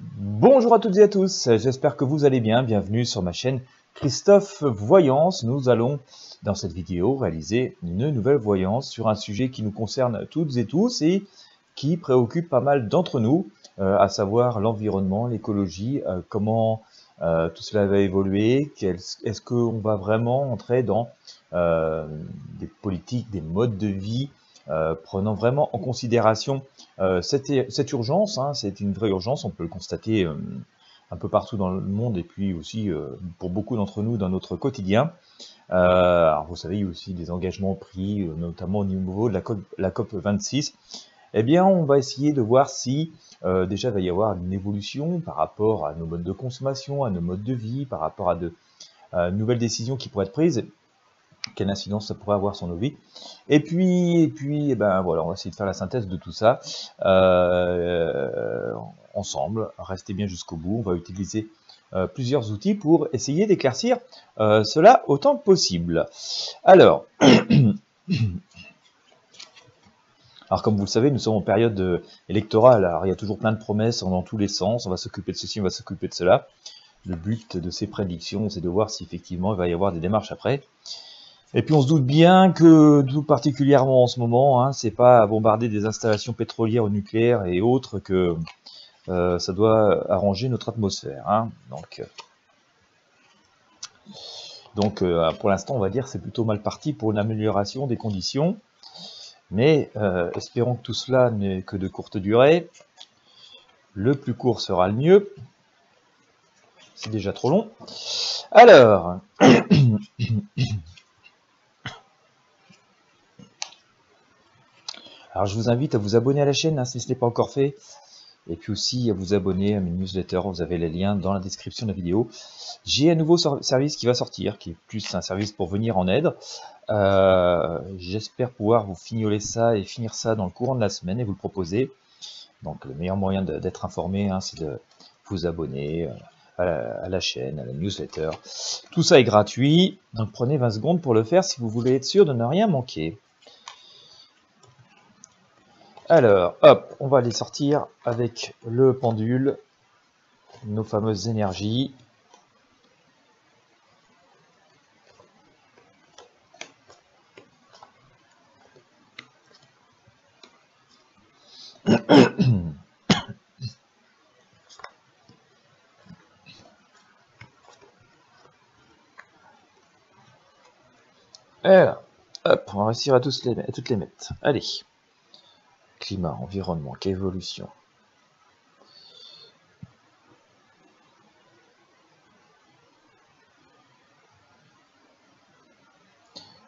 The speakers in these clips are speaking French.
Bonjour à toutes et à tous, j'espère que vous allez bien. Bienvenue sur ma chaîne Christophe Voyance. Nous allons dans cette vidéo réaliser une nouvelle voyance sur un sujet qui nous concerne toutes et tous et qui préoccupe pas mal d'entre nous, à savoir l'environnement, l'écologie, comment tout cela va évoluer, est-ce qu'on va vraiment entrer dans des politiques, des modes de vie, prenant vraiment en considération cette urgence, hein, c'est une vraie urgence, on peut le constater un peu partout dans le monde et puis aussi pour beaucoup d'entre nous dans notre quotidien. Alors vous savez, il y a aussi des engagements pris, notamment au niveau de la COP 26. Eh bien, on va essayer de voir si déjà il va y avoir une évolution par rapport à nos modes de consommation, à nos modes de vie, par rapport à de nouvelles décisions qui pourraient être prises. Quelle incidence ça pourrait avoir sur nos vies. Et puis eh ben voilà, on va essayer de faire la synthèse de tout ça ensemble. Restez bien jusqu'au bout. On va utiliser plusieurs outils pour essayer d'éclaircir cela autant que possible. Alors, comme vous le savez, nous sommes en période électorale. Alors, il y a toujours plein de promesses dans tous les sens. On va s'occuper de ceci, on va s'occuper de cela. Le but de ces prédictions, c'est de voir si effectivement il va y avoir des démarches après. Et puis on se doute bien que, tout particulièrement en ce moment, hein, c'est pas à bombarder des installations pétrolières ou nucléaires et autres que ça doit arranger notre atmosphère. Hein. Donc pour l'instant, on va dire c'est plutôt mal parti pour une amélioration des conditions. Mais espérons que tout cela n'est que de courte durée. Le plus court sera le mieux. C'est déjà trop long. Alors... Alors je vous invite à vous abonner à la chaîne hein, si ce n'est pas encore fait, et puis aussi à vous abonner à mes newsletters, vous avez les liens dans la description de la vidéo. J'ai un nouveau service qui va sortir, qui est plus un service pour venir en aide. J'espère pouvoir vous fignoler ça et finir ça dans le courant de la semaine et vous le proposer. Donc le meilleur moyen d'être informé, hein, c'est de vous abonner à la chaîne, à la newsletter. Tout ça est gratuit, donc prenez 20 secondes pour le faire si vous voulez être sûr de ne rien manquer. Alors, hop, on va les sortir avec le pendule, nos fameuses énergies. Alors, hop, on va réussir à toutes les mettre. Allez. Climat, environnement, qu'évolution.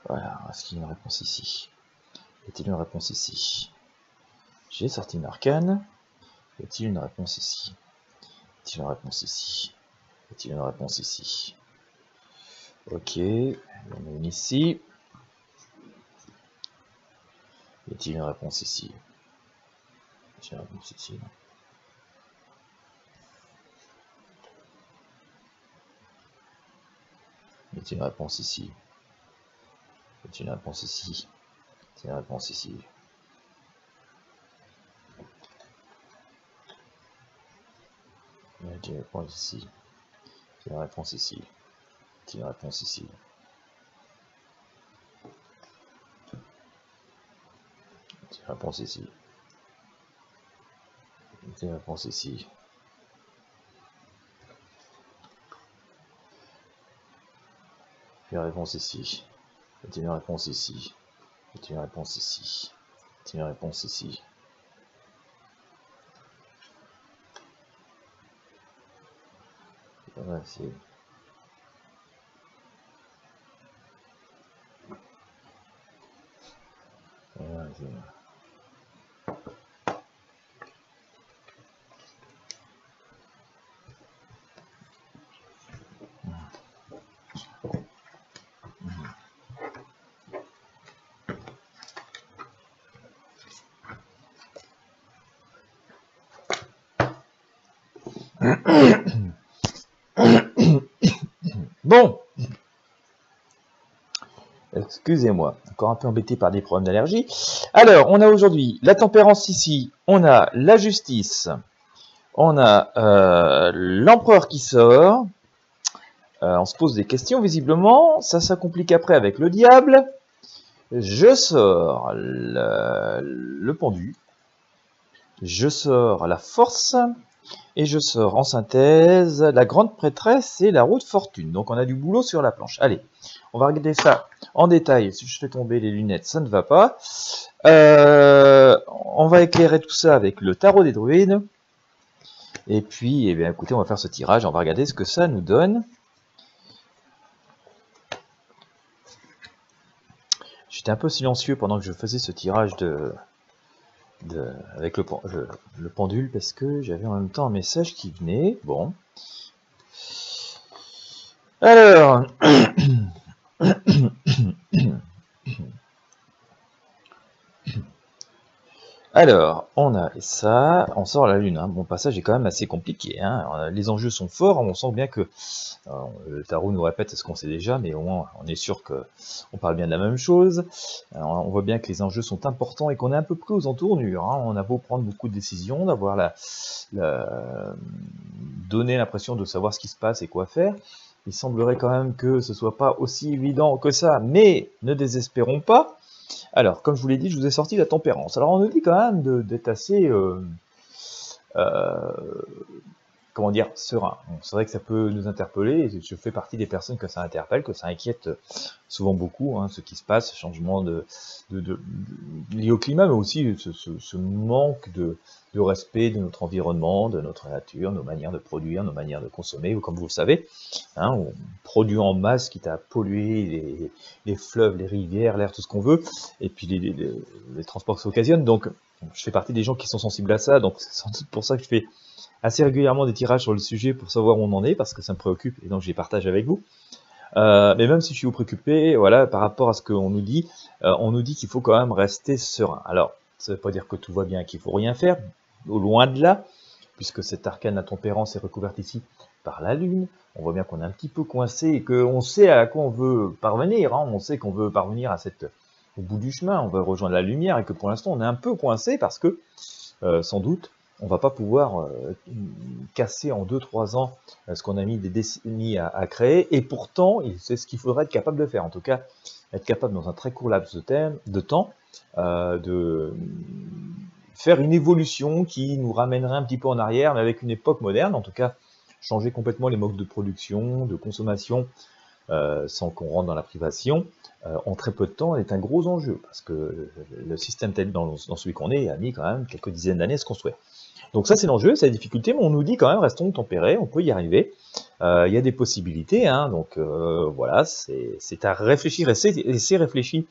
Voilà, est-ce qu'il y a une réponse ici? Y a-t-il une réponse ici? J'ai sorti une arcane. Y a-t-il une réponse ici? Y a-t-il une réponse ici? Y a-t-il une réponse ici? Ok, il y en a une ici. Y a-t-il une réponse ici? J'ai une réponse ici. Y a-t-il une réponse ici? Y a-t-il une réponse ici? Y a-t-il une réponse ici? Y a-t-il une réponse ici? Y a-t-il une réponse ici? Y a-t-il une réponse ici? Y a-t-il une réponse ici? Y a-t-il une réponse ici? Y a-t-il une réponse ici? Y a-t-il une réponse ici? Y a-t-il une réponse ici? Y a-t-il une réponse ici? Voilà, c'est... Voilà, c'est... Bon, excusez-moi, encore un peu embêté par des problèmes d'allergie. Alors, on a aujourd'hui la tempérance ici, on a la justice, On a l'empereur qui sort. On se pose des questions visiblement. Ça complique après avec le diable. Je sors le pendu. Je sors la force. Et je sors en synthèse la grande prêtresse et la roue de fortune. Donc on a du boulot sur la planche. Allez, on va regarder ça en détail. Si je fais tomber les lunettes, ça ne va pas. On va éclairer tout ça avec le tarot des druides. Et puis, eh bien, écoutez, on va faire ce tirage. On va regarder ce que ça nous donne. J'étais un peu silencieux pendant que je faisais ce tirage avec le pendule parce que j'avais en même temps un message qui venait. Bon. Alors, on a ça, on sort la lune. Hein. Bon, le passage est quand même assez compliqué. Hein. Les enjeux sont forts, on sent bien que le tarot nous répète ce qu'on sait déjà, mais au moins on est sûr qu'on parle bien de la même chose. Alors, on voit bien que les enjeux sont importants et qu'on est un peu pris aux entournures. Hein. On a beau prendre beaucoup de décisions, d'avoir donner l'impression de savoir ce qui se passe et quoi faire. Il semblerait quand même que ce soit pas aussi évident que ça, mais ne désespérons pas. Alors, comme je vous l'ai dit, je vous ai sorti la tempérance. Alors, on nous dit quand même d'être assez, comment dire, serein. Bon, c'est vrai que ça peut nous interpeller, et je fais partie des personnes que ça interpelle, que ça inquiète souvent beaucoup, hein, ce qui se passe, changement lié au climat, mais aussi ce manque de respect de notre environnement, de notre nature, nos manières de produire, nos manières de consommer, comme vous le savez, hein, on produit en masse, quitte à polluer les fleuves, les rivières, l'air, tout ce qu'on veut, et puis les transports que ça occasionne. Donc, je fais partie des gens qui sont sensibles à ça, donc c'est sans doute pour ça que je fais assez régulièrement des tirages sur le sujet pour savoir où on en est, parce que ça me préoccupe, et donc je les partage avec vous. Mais même si je suis préoccupé, voilà, par rapport à ce qu'on nous dit qu'il faut quand même rester serein. Alors, ça ne veut pas dire que tout va bien, qu'il faut rien faire, au loin de là, puisque cette arcane à tempérance est recouverte ici par la lune. On voit bien qu'on est un petit peu coincé et qu'on sait à quoi on veut parvenir. Hein. On sait qu'on veut parvenir au bout du chemin, on veut rejoindre la lumière, et que pour l'instant on est un peu coincé parce que, sans doute, on va pas pouvoir casser en 2-3 ans ce qu'on a mis des décennies à créer, et pourtant, c'est ce qu'il faudrait être capable de faire. En tout cas, être capable dans un très court laps de temps de faire une évolution qui nous ramènerait un petit peu en arrière, mais avec une époque moderne, en tout cas, changer complètement les modes de production, de consommation, sans qu'on rentre dans la privation, en très peu de temps est un gros enjeu, parce que le système tel dans celui qu'on est a mis quand même quelques dizaines d'années à se construire. Donc ça c'est l'enjeu, c'est la difficulté, mais on nous dit quand même restons tempérés, on peut y arriver, il y a des possibilités, hein, donc voilà, c'est à réfléchir, et c'est réfléchi,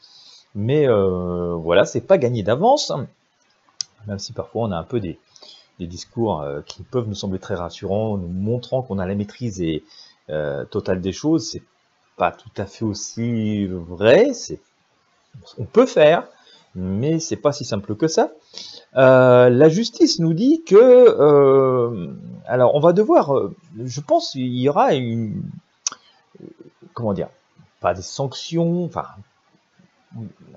mais voilà, c'est pas gagné d'avance, même si parfois on a un peu des discours qui peuvent nous sembler très rassurants, nous montrant qu'on a la maîtrise totale des choses. C'est pas tout à fait aussi vrai, on peut faire, mais c'est pas si simple que ça. La justice nous dit que, alors on va devoir, je pense il y aura comment dire, pas des sanctions, enfin,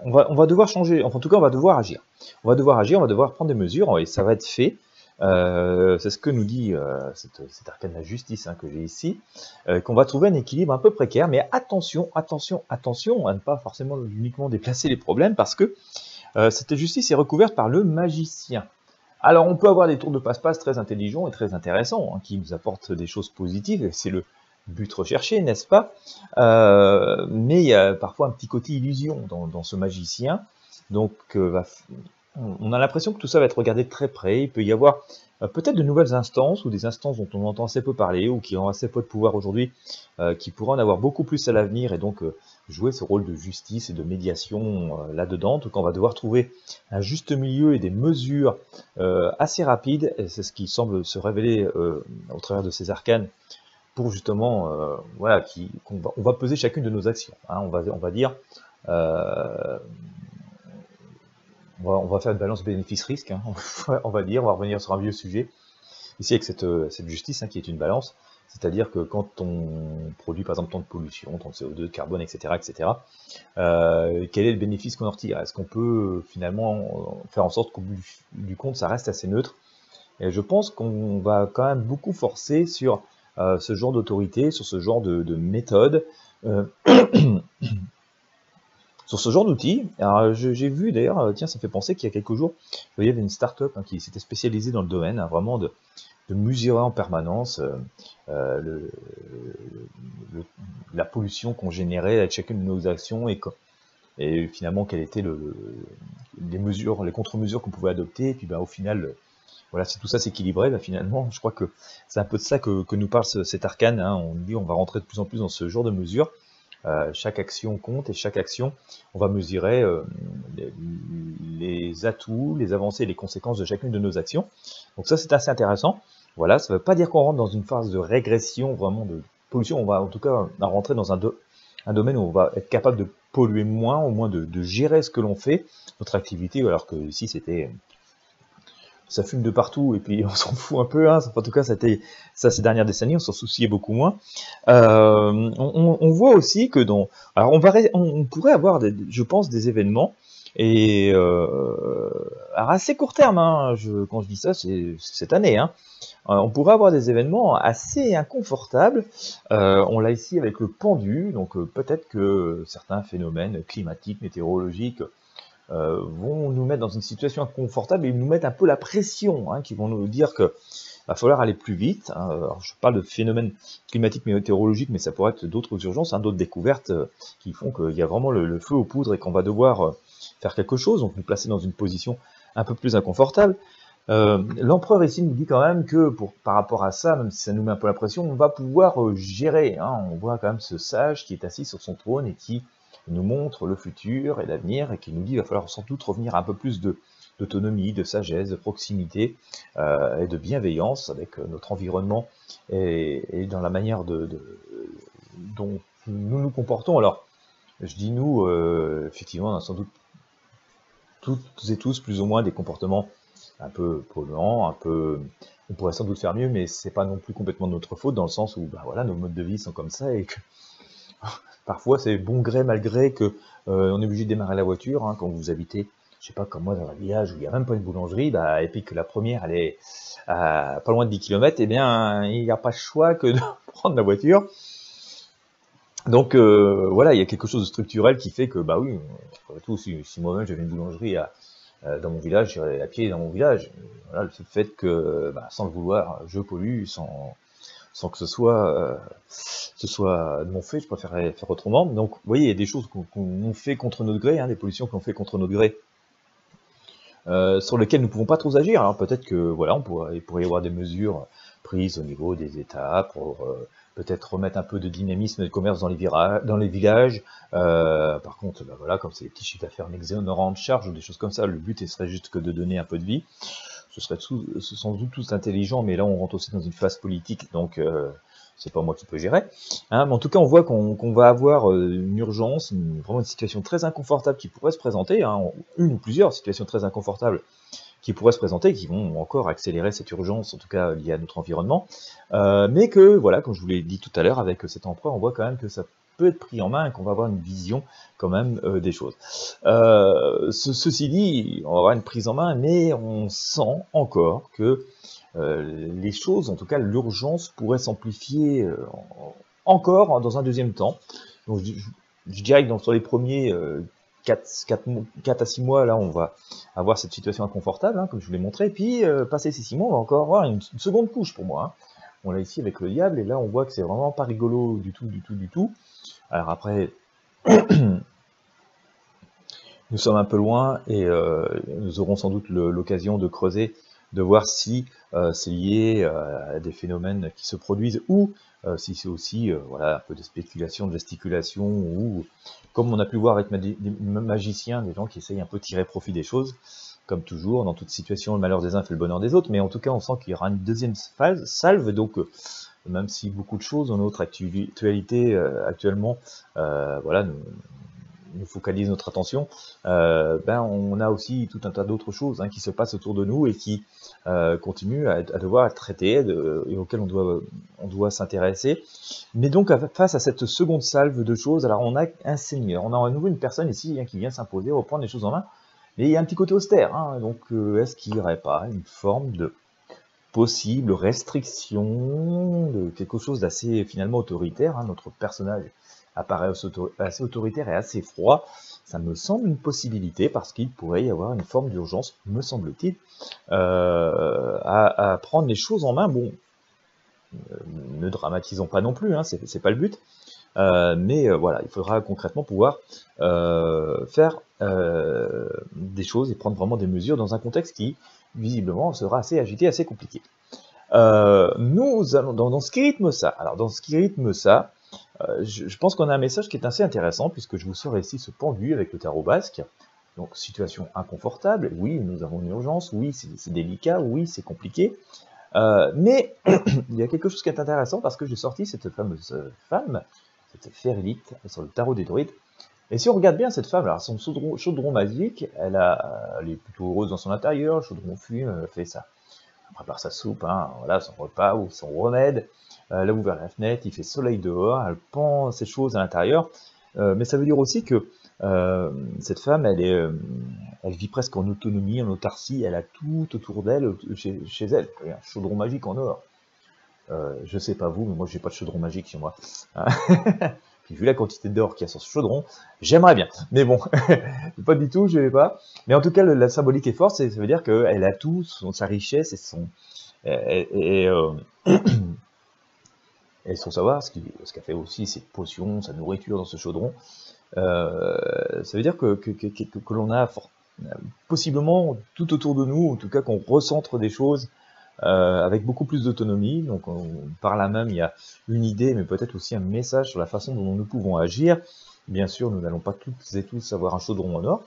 on va devoir changer, enfin, en tout cas on va devoir agir. On va devoir agir, on va devoir prendre des mesures, et ça va être fait. C'est ce que nous dit cet arcane de la justice, hein, que j'ai ici, qu'on va trouver un équilibre un peu précaire, mais attention, attention, attention à ne pas forcément uniquement déplacer les problèmes, parce que cette justice est recouverte par le magicien. Alors on peut avoir des tours de passe-passe très intelligents et très intéressants, hein, qui nous apportent des choses positives, et c'est le but recherché, n'est-ce pas? Mais il y a parfois un petit côté illusion dans ce magicien, donc on a l'impression que tout ça va être regardé de très près. Il peut y avoir peut-être de nouvelles instances, ou des instances dont on entend assez peu parler, ou qui ont assez peu de pouvoir aujourd'hui, qui pourraient en avoir beaucoup plus à l'avenir, et donc jouer ce rôle de justice et de médiation là-dedans. Donc on va devoir trouver un juste milieu et des mesures assez rapides, et c'est ce qui semble se révéler au travers de ces arcanes, pour justement, voilà, on va peser chacune de nos actions. Hein. On va dire... on va faire une balance bénéfice-risque, hein, on va dire, on va revenir sur un vieux sujet, ici avec cette justice, hein, qui est une balance, c'est-à-dire que quand on produit par exemple tant de pollution, tant de CO2, de carbone, etc., quel est le bénéfice qu'on en retire? Est-ce qu'on peut finalement faire en sorte qu'au bout du compte ça reste assez neutre, Et je pense qu'on va quand même beaucoup forcer sur ce genre d'autorité, sur ce genre de méthode, euh, sur ce genre d'outils. Alors j'ai vu d'ailleurs, tiens, ça me fait penser qu'il y a quelques jours, il y avait une start-up qui s'était spécialisée dans le domaine, vraiment de mesurer en permanence le, le, la pollution qu'on générait avec chacune de nos actions et finalement quelles étaient les mesures, les contre-mesures qu'on pouvait adopter. Et puis au final, voilà, si tout ça s'équilibrait, finalement, je crois que c'est un peu de ça que nous parle cet arcane. Hein. On dit on va rentrer de plus en plus dans ce genre de mesures. Chaque action compte et chaque action, on va mesurer les atouts, les avancées et les conséquences de chacune de nos actions. Donc ça, c'est assez intéressant. Voilà, ça ne veut pas dire qu'on rentre dans une phase de régression, vraiment de pollution. On va en tout cas rentrer dans un domaine où on va être capable de polluer moins, au moins de gérer ce que l'on fait, notre activité, alors que ici, c'était ça fume de partout et puis on s'en fout un peu. Hein. En tout cas, c'était ça ces dernières décennies, on s'en souciait beaucoup moins. On voit aussi que alors on pourrait avoir, je pense, des événements et à assez court terme. Hein, quand je dis ça, c'est cette année. Hein. On pourrait avoir des événements assez inconfortables. On l'a ici avec le pendu, donc peut-être que certains phénomènes climatiques, météorologiques vont nous mettre dans une situation inconfortable et nous mettre un peu la pression, hein, qui vont nous dire que va falloir aller plus vite. Hein. Alors, je parle de phénomènes climatiques météorologiques, mais ça pourrait être d'autres urgences, hein, d'autres découvertes qui font qu'il y a vraiment le feu aux poudres et qu'on va devoir faire quelque chose, donc nous placer dans une position un peu plus inconfortable. L'empereur ici nous dit quand même que par rapport à ça, même si ça nous met un peu la pression, on va pouvoir gérer. Hein. On voit quand même ce sage qui est assis sur son trône et qui nous montre le futur et l'avenir et qui nous dit qu'il va falloir sans doute revenir à un peu plus d'autonomie, de sagesse, de proximité et de bienveillance avec notre environnement et dans la manière dont nous nous comportons. Alors, je dis nous, effectivement, on a sans doute toutes et tous plus ou moins des comportements un peu polluants, on pourrait sans doute faire mieux, mais c'est pas non plus complètement de notre faute dans le sens où, voilà, nos modes de vie sont comme ça et que parfois, c'est bon gré, mal gré que on est obligé de démarrer la voiture hein, quand vous habitez, je sais pas, comme moi, dans un village où il n'y a même pas une boulangerie, et puis que la première, elle est à pas loin de 10 km, eh bien, il n'y a pas le choix que de prendre la voiture. Donc, voilà, il y a quelque chose de structurel qui fait que, oui, après tout, si moi-même j'avais une boulangerie dans mon village, j'irais à pied dans mon village. Voilà, le fait que, sans le vouloir, je pollue, sans que ce soit de mon fait, je préférerais faire autrement. Donc, vous voyez, il y a des choses qu'on fait contre notre gré, hein, des pollutions qu'on fait contre notre gré, sur lesquelles nous ne pouvons pas trop agir. Alors peut-être que voilà, il pourrait y avoir des mesures prises au niveau des États pour peut-être remettre un peu de dynamisme et de commerce dans les villages. Par contre, voilà, comme c'est des petits chiffres d'affaires en exonérant de charges ou des choses comme ça, le but serait juste que de donner un peu de vie. Ce serait sans doute tous intelligent, mais là on rentre aussi dans une phase politique, donc c'est pas moi qui peux gérer. Hein, mais en tout cas, on voit qu'on va avoir une urgence, vraiment une situation très inconfortable qui pourrait se présenter, hein, une ou plusieurs situations très inconfortables qui pourraient se présenter, qui vont encore accélérer cette urgence, en tout cas liée à notre environnement. Mais que, voilà, comme je vous l'ai dit tout à l'heure, avec cet empereur, on voit quand même que ça peut être pris en main et qu'on va avoir une vision quand même des choses. Ceci dit, on va avoir une prise en main, mais on sent encore que les choses, en tout cas l'urgence, pourrait s'amplifier encore dans un deuxième temps. Donc je dirais que sur les premiers 4 à 6 mois, là, on va avoir cette situation inconfortable, hein, comme je vous l'ai montré, et puis passer ces 6 mois, on va encore avoir une seconde couche pour moi. Hein. On l'a ici avec le diable, et là on voit que c'est vraiment pas rigolo du tout. Alors après, nous sommes un peu loin, et nous aurons sans doute l'occasion de creuser, de voir si c'est lié à des phénomènes qui se produisent, ou si c'est aussi voilà, un peu de spéculation, de gesticulation, ou comme on a pu voir avec des magiciens, des gens qui essayent un peu de tirer profit des choses. Comme toujours, dans toute situation, le malheur des uns fait le bonheur des autres, mais en tout cas, on sent qu'il y aura une deuxième salve, donc même si beaucoup de choses dans notre actualité actuellement, voilà, nous focalise notre attention, on a aussi tout un tas d'autres choses hein, qui se passent autour de nous et qui continuent à devoir être traitées et auxquelles on doit s'intéresser. Mais donc face à cette seconde salve de choses, alors on a un seigneur, on a à nouveau une personne ici hein, qui vient s'imposer, reprendre les choses en main, mais il y a un petit côté austère, hein, donc est-ce qu'il n'y aurait pas une forme de possible restriction de quelque chose d'assez finalement autoritaire. Hein. Notre personnage apparaît assez autoritaire et assez froid. Ça me semble une possibilité parce qu'il pourrait y avoir une forme d'urgence, me semble-t-il, à prendre les choses en main. Bon, ne dramatisons pas non plus, hein, c'est pas le but. Mais voilà, il faudra concrètement pouvoir faire des choses et prendre vraiment des mesures dans un contexte qui, visiblement, sera assez agité, assez compliqué. Nous allons dans ce qui rythme ça. Alors, dans ce qui rythme ça, je pense qu'on a un message qui est assez intéressant, puisque je vous sors ici ce pendu avec le tarot basque. Donc, situation inconfortable, oui, nous avons une urgence, oui, c'est délicat, oui, c'est compliqué. Mais il y a quelque chose qui est intéressant, parce que j'ai sorti cette fameuse femme, cette Férélite, sur le tarot des druides. Et si on regarde bien cette femme, alors son chaudron magique, elle est plutôt heureuse dans son intérieur, le chaudron fume, elle fait ça. Elle prépare sa soupe, hein, voilà, son repas ou son remède. Elle a ouvert la fenêtre, il fait soleil dehors, elle pend ses choses à l'intérieur. Mais ça veut dire aussi que cette femme, elle vit presque en autonomie, en autarcie, elle a tout autour d'elle, chez elle. Un chaudron magique en or. Je sais pas vous, mais moi j'ai pas de chaudron magique chez moi. Puis vu la quantité d'or qu'il y a sur ce chaudron, j'aimerais bien. Mais bon, pas du tout, je vais pas. Mais en tout cas, la symbolique est forte, ça veut dire qu'elle a tout, sa richesse et son savoir, ce qu'a fait aussi ses potions, sa nourriture dans ce chaudron. Ça veut dire que l'on a possiblement tout autour de nous, en tout cas qu'on recentre des choses avec beaucoup plus d'autonomie. Donc par là même, il y a une idée, mais peut-être aussi un message sur la façon dont nous pouvons agir. Bien sûr, nous n'allons pas toutes et tous avoir un chaudron en or.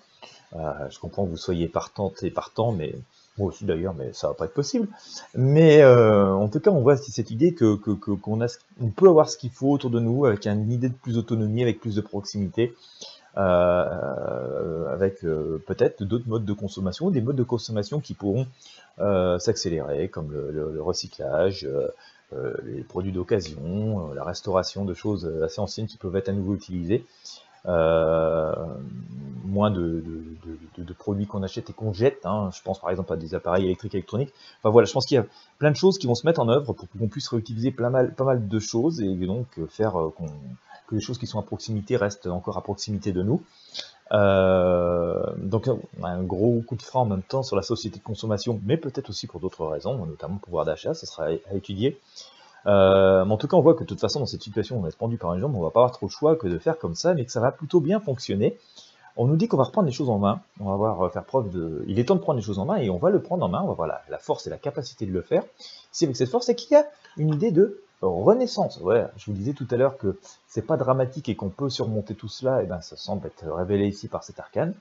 Je comprends que vous soyez partantes et partants, mais moi aussi d'ailleurs, mais ça va pas être possible. Mais en tout cas, on voit cette idée qu'on peut avoir ce qu'il faut autour de nous, avec une idée de plus d'autonomie, avec plus de proximité, avec peut-être d'autres modes de consommation, des modes de consommation qui pourront s'accélérer, comme le recyclage, les produits d'occasion, la restauration de choses assez anciennes qui peuvent être à nouveau utilisées. Moins de produits qu'on achète et qu'on jette, hein. Je pense par exemple à des appareils électriques électroniques. Enfin voilà, je pense qu'il y a plein de choses qui vont se mettre en œuvre pour qu'on puisse réutiliser pas mal de choses et donc faire que les choses qui sont à proximité restent encore à proximité de nous. Donc un gros coup de frein en même temps sur la société de consommation, mais peut-être aussi pour d'autres raisons, notamment le pouvoir d'achat, ça sera à étudier. Mais en tout cas, on voit que de toute façon, dans cette situation, on est pendu par une jambe, on va pas avoir trop le choix que de faire comme ça, mais que ça va plutôt bien fonctionner. On nous dit qu'on va reprendre les choses en main, on va faire preuve de... Il est temps de prendre les choses en main, et on va le prendre en main, on va avoir la force et la capacité de le faire. C'est avec cette force, c'est qu'il y a une idée de renaissance. Ouais, je vous disais tout à l'heure que c'est pas dramatique et qu'on peut surmonter tout cela, et ben ça semble être révélé ici par cet arcane.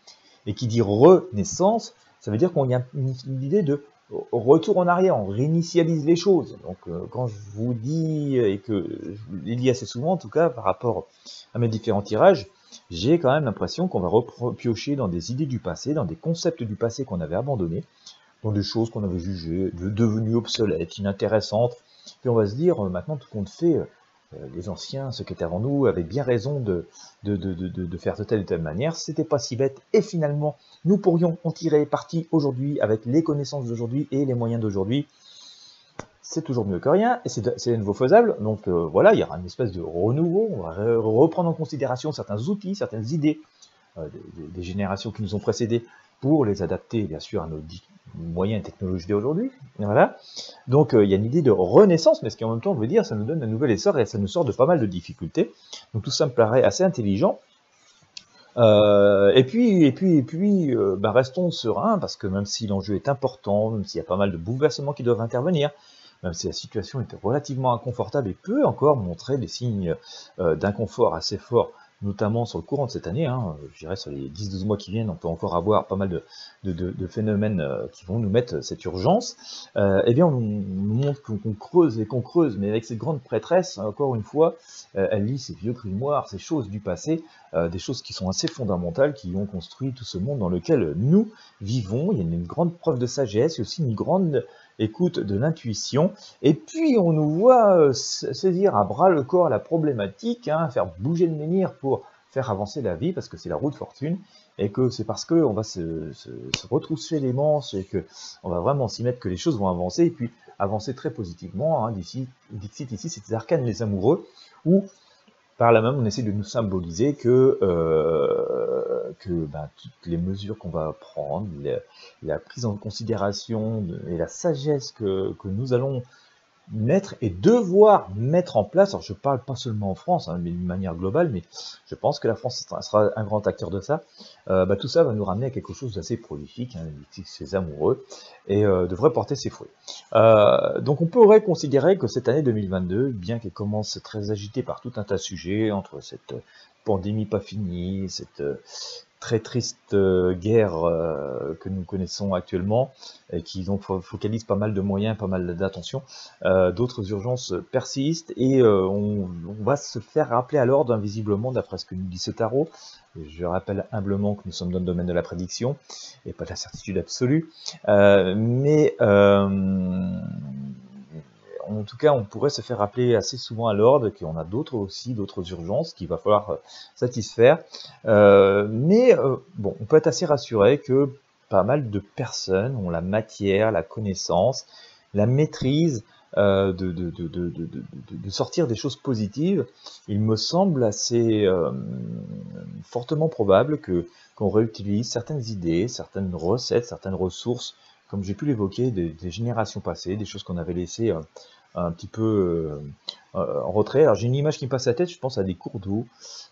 Et qui dit renaissance, ça veut dire qu'on y a une idée de retour en arrière, on réinitialise les choses. Donc quand je vous dis, et que je l'ai dit assez souvent en tout cas par rapport à mes différents tirages, j'ai quand même l'impression qu'on va repiocher dans des idées du passé, dans des concepts du passé qu'on avait abandonnés, dans des choses qu'on avait jugées devenues obsolètes, inintéressantes. Puis on va se dire, maintenant tout compte fait, les anciens, ceux qui étaient avant nous, avaient bien raison de faire de telle ou telle manière, c'était pas si bête, et finalement, nous pourrions en tirer parti aujourd'hui avec les connaissances d'aujourd'hui et les moyens d'aujourd'hui. C'est toujours mieux que rien, et c'est à nouveau faisable, donc voilà, il y aura une espèce de renouveau, on va reprendre en considération certains outils, certaines idées des générations qui nous ont précédés, pour les adapter bien sûr à nos moyens et technologies d'aujourd'hui. Voilà. Donc il y a une idée de renaissance, mais ce qui en même temps veut dire ça nous donne un nouvel essor et ça nous sort de pas mal de difficultés. Donc tout ça me paraît assez intelligent. Et puis, restons sereins, parce que même si l'enjeu est important, même s'il y a pas mal de bouleversements qui doivent intervenir, même si la situation est relativement inconfortable et peut encore montrer des signes d'inconfort assez forts, notamment sur le courant de cette année, hein, je dirais sur les 10-12 mois qui viennent, on peut encore avoir pas mal de phénomènes qui vont nous mettre cette urgence. Eh bien, on nous montre qu'on creuse et qu'on creuse, mais avec cette grande prêtresse, encore une fois, elle lit ces vieux grimoires, ces choses du passé, des choses qui sont assez fondamentales, qui ont construit tout ce monde dans lequel nous vivons. Il y a une grande preuve de sagesse, et aussi une grande écoute de l'intuition, et puis on nous voit saisir à bras le corps la problématique, hein, faire bouger le menhir pour faire avancer la vie, parce que c'est la roue de fortune, et que c'est parce qu'on va se retrousser les manches, et qu'on va vraiment s'y mettre que les choses vont avancer, et puis avancer très positivement, hein, dixit ici, c'est des arcanes les amoureux, où par là même on essaie de nous symboliser que toutes les mesures qu'on va prendre, la prise en considération et la sagesse que nous allons mettre et devoir mettre en place, alors je parle pas seulement en France, hein, mais d'une manière globale, mais je pense que la France sera un grand acteur de ça, tout ça va nous ramener à quelque chose d'assez prolifique, hein, ces amoureux, et devrait porter ses fruits. Donc on pourrait considérer que cette année 2022, bien qu'elle commence très agitée par tout un tas de sujets, entre cette pandémie pas finie, cette très triste guerre que nous connaissons actuellement, et qui donc focalise pas mal de moyens, pas mal d'attention. D'autres urgences persistent et on va se faire rappeler à l'ordre, invisiblement, d'après ce que nous dit ce tarot. Je rappelle humblement que nous sommes dans le domaine de la prédiction et pas de la certitude absolue, mais en tout cas, on pourrait se faire rappeler assez souvent à l'ordre qu'on a d'autres urgences qu'il va falloir satisfaire. Bon, on peut être assez rassuré que pas mal de personnes ont la matière, la connaissance, la maîtrise de sortir des choses positives. Il me semble assez fortement probable qu'on réutilise certaines idées, certaines recettes, certaines ressources, comme j'ai pu l'évoquer, des générations passées, des choses qu'on avait laissées un petit peu en retrait. Alors j'ai une image qui me passe à la tête, je pense à des cours d'eau.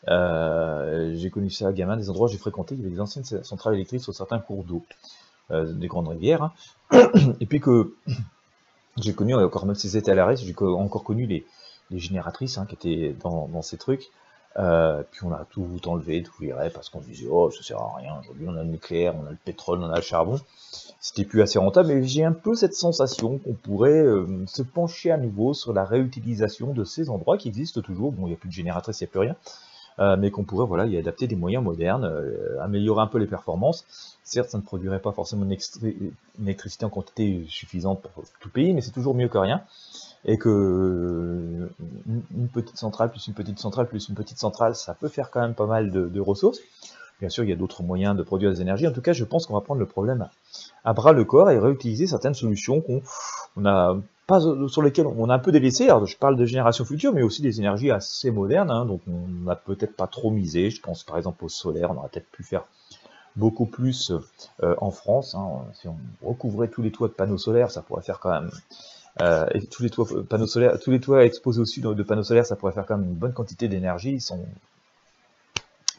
J'ai connu ça à gamin, des endroits où j'ai fréquenté, il y avait des anciennes centrales électriques sur certains cours d'eau, des grandes rivières, hein. Et puis que j'ai connu, encore même si c'était à l'arrêt, j'ai encore connu les génératrices, hein, qui étaient dans ces trucs. Puis on a tout enlevé, tout viré, parce qu'on disait, oh, ça sert à rien, aujourd'hui on a le nucléaire, on a le pétrole, on a le charbon. C'était plus assez rentable, mais j'ai un peu cette sensation qu'on pourrait se pencher à nouveau sur la réutilisation de ces endroits qui existent toujours. Bon, il n'y a plus de génératrice, il n'y a plus rien, mais qu'on pourrait voilà, y adapter des moyens modernes, améliorer un peu les performances. Certes, ça ne produirait pas forcément une électricité en quantité suffisante pour tout pays, mais c'est toujours mieux que rien. Et que une petite centrale plus une petite centrale plus une petite centrale, ça peut faire quand même pas mal de ressources. Bien sûr, il y a d'autres moyens de produire des énergies. En tout cas, je pense qu'on va prendre le problème à bras le corps et réutiliser certaines solutions qu'on a pas, sur lesquelles on a un peu délaissé. Alors, je parle de génération future, mais aussi des énergies assez modernes, hein, donc on n'a peut-être pas trop misé. Je pense par exemple au solaire, on aurait peut-être pu faire beaucoup plus en France, hein. Si on recouvrait tous les toits de panneaux solaires, ça pourrait faire quand même et tous les toits panneaux solaires, tous les toits exposés au sud de panneaux solaires, ça pourrait faire quand même une bonne quantité d'énergie.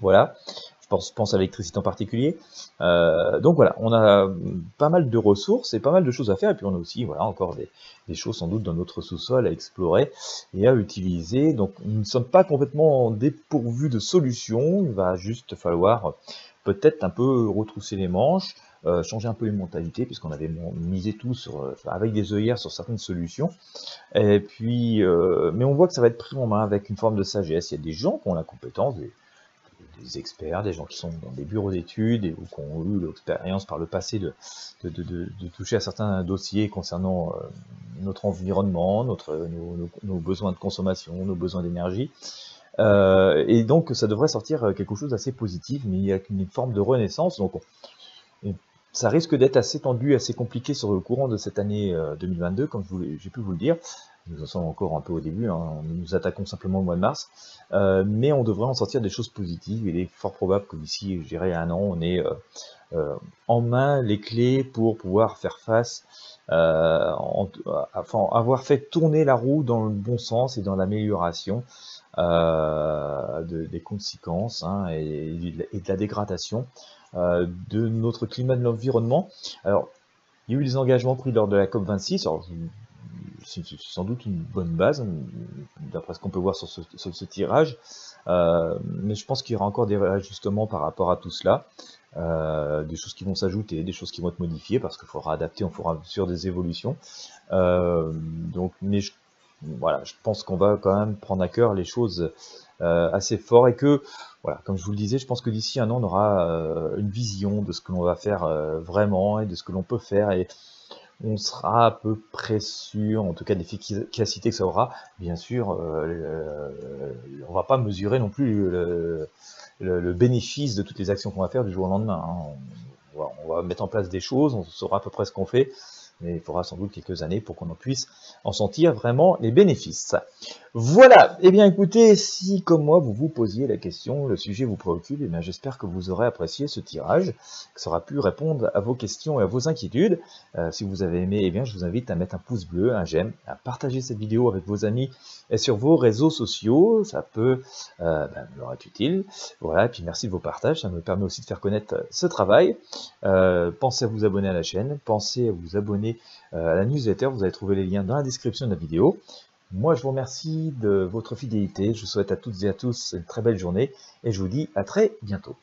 Voilà, je pense à l'électricité en particulier. Donc voilà, on a pas mal de ressources et pas mal de choses à faire. Et puis on a aussi, voilà, encore des choses sans doute dans notre sous-sol à explorer et à utiliser. Donc nous ne sommes pas complètement dépourvus de solutions. Il va juste falloir peut-être un peu retrousser les manches, changer un peu les mentalités, puisqu'on avait misé tout avec des œillères sur certaines solutions. Et puis, mais on voit que ça va être pris en main avec une forme de sagesse. Il y a des gens qui ont la compétence, des experts, des gens qui sont dans des bureaux d'études ou qui ont eu l'expérience par le passé de toucher à certains dossiers concernant notre environnement, nos besoins de consommation, nos besoins d'énergie. Et donc ça devrait sortir quelque chose d'assez positif, mais avec une forme de renaissance. Donc ça risque d'être assez tendu, assez compliqué sur le courant de cette année 2022, comme j'ai pu vous le dire. Nous en sommes encore un peu au début, hein. Nous nous attaquons simplement au mois de mars, mais on devrait en sortir des choses positives. Il est fort probable que d'ici, je dirais, un an, on ait en main les clés pour pouvoir faire face, avoir fait tourner la roue dans le bon sens et dans l'amélioration des conséquences, hein, et de la dégradation de notre climat, de l'environnement. Alors, il y a eu des engagements pris lors de la COP26, alors c'est sans doute une bonne base, d'après ce qu'on peut voir sur ce tirage, mais je pense qu'il y aura encore des ajustements par rapport à tout cela, des choses qui vont s'ajouter, des choses qui vont être modifiées, parce qu'il faudra adapter, on fera sur des évolutions. Mais voilà, je pense qu'on va quand même prendre à cœur les choses assez fort, et que, voilà, comme je vous le disais, je pense que d'ici un an, on aura une vision de ce que l'on va faire vraiment, et de ce que l'on peut faire, et on sera à peu près sûr, en tout cas, de l'efficacité que ça aura. Bien sûr, on va pas mesurer non plus le bénéfice de toutes les actions qu'on va faire du jour au lendemain, hein. On va mettre en place des choses, on saura à peu près ce qu'on fait. mais il faudra sans doute quelques années pour qu'on en puisse en sentir vraiment les bénéfices. Voilà, eh bien écoutez, si comme moi vous vous posiez la question, le sujet vous préoccupe, eh bien j'espère que vous aurez apprécié ce tirage, que ça aura pu répondre à vos questions et à vos inquiétudes. Si vous avez aimé, eh bien je vous invite à mettre un pouce bleu, un j'aime, à partager cette vidéo avec vos amis et sur vos réseaux sociaux, ça peut leur être utile. Voilà, et puis merci de vos partages, ça me permet aussi de faire connaître ce travail. Pensez à vous abonner à la chaîne, pensez à vous abonner à la newsletter, vous allez trouver les liens dans la description de la vidéo. Moi, je vous remercie de votre fidélité, je vous souhaite à toutes et à tous une très belle journée, et je vous dis à très bientôt.